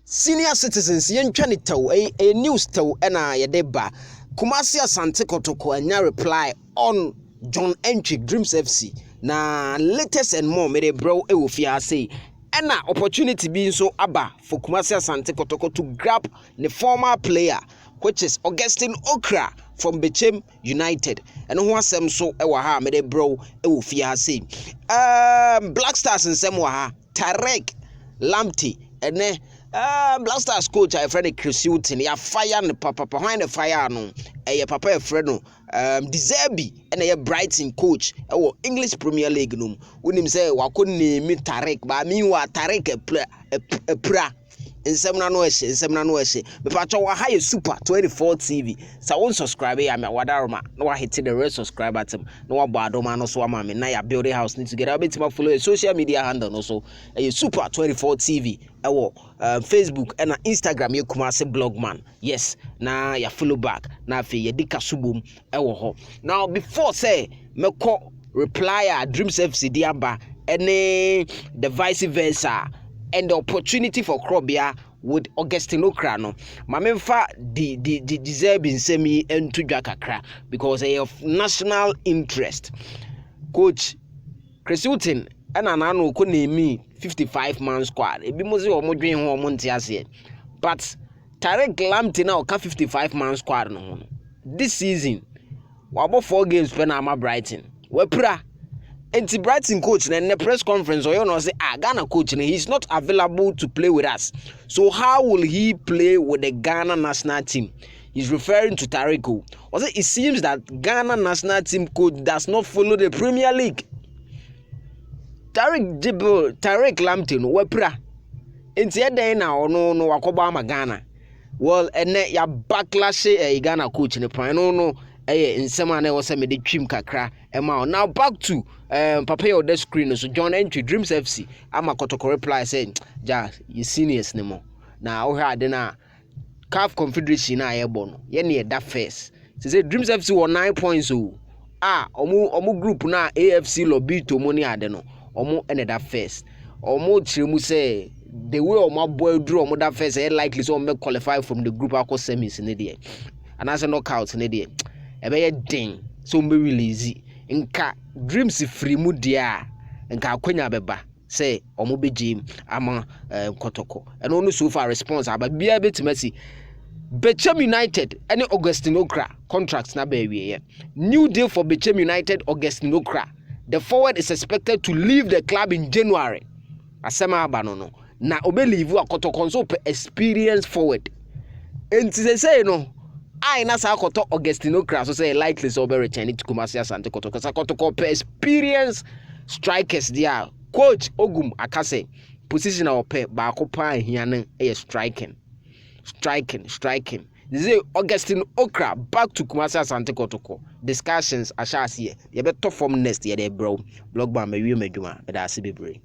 Senior citizens yɛntwa ne taw a news taw na yɛde ba Kumasi Asante Kotoko anya reply on John Antwi Dreams FC na latest and more made bro e wo fia say na opportunity be so aba for Kumasi Asante Kotoko to grab the former player which is Okrah from Bechem United and who asem so e wa ha made bro e wo fia say Black Stars nsem wa ha Tarek Lamti ene Black Stars coach I friend Chris Hilton ya fire ne papa behind the fire no papa e friend no Deserbi ene ye Brighton coach e English Premier League no wonim say wako name Tarek ba mi wa Tarek e pra nsem na no ehye me pacho wa ha super 24 TV sa won subscribe ya me wadaroma na wa hit the red subscribe button na wa bado ma no so ama me na ya build house need together betima follow social media handle no so super 24 TV Facebook and Instagram ye Kumasi blogman yes na ya follow back na fe ye dika subom ho now before say me call reply Dreams FC diaba any the vice versa and the opportunity for Krobia with Okrah no mamemfa the deserving semi and to kakra because of national interest coach Chris Hilton and anano ko name 55-man squad ebi mo se o mo dwen ho mo ntiase but Tarek Lamti na o ka 55-man squad no this season wabo 4 games pe na ama Brighton wapura enti Brighton coach na the press conference or you know say Ghana coach he's not available to play with us, so how will he play with the Ghana national team? He's referring to Tarek. It seems that Ghana national team coach does not follow the Premier League. Tarek Lamti no wapra enti eden na ono no wakoba ma Ghana well ene ya backlash Ghana coach ne pan no nsema na wose me de twim kakra ema now back to papa your the screen so John Antwi Dreams FC ama Kotoko reply say ja you seniors ne mo na wo ha de na CAF Confederation na yebo no ye ne da first say Dreams FC won 9 points omu group na AFC Lobito mo ni ade no omu ene da first omu chiremu say the way omu boy draw omu da first likely so omu qualify from the group akọ semis ne de and as knockout ne de ebe ding so mbe release nka Dreams free mu dia nka akwanya beba say omo begim ama Kotoko and no so far response aba bia betimasi Bechem United any Okrah contracts na be wie new deal for Bechem United Okrah. The forward is expected to leave the club in January asema aba no na obe leave Kotoko so experience forward enti say no I na sa akoto Okrah so say likely so be return to Kumasi Asante Kotoko. Kotoko per experience strikers there. Coach Ogum akase position our pe ba ko pa hia ne striking. This is Okrah back to Kumasi Asante Kotoko. Discussions ashas here. Ye better form next year dey bro. Blog ba me wi meduma. Be da se bebre.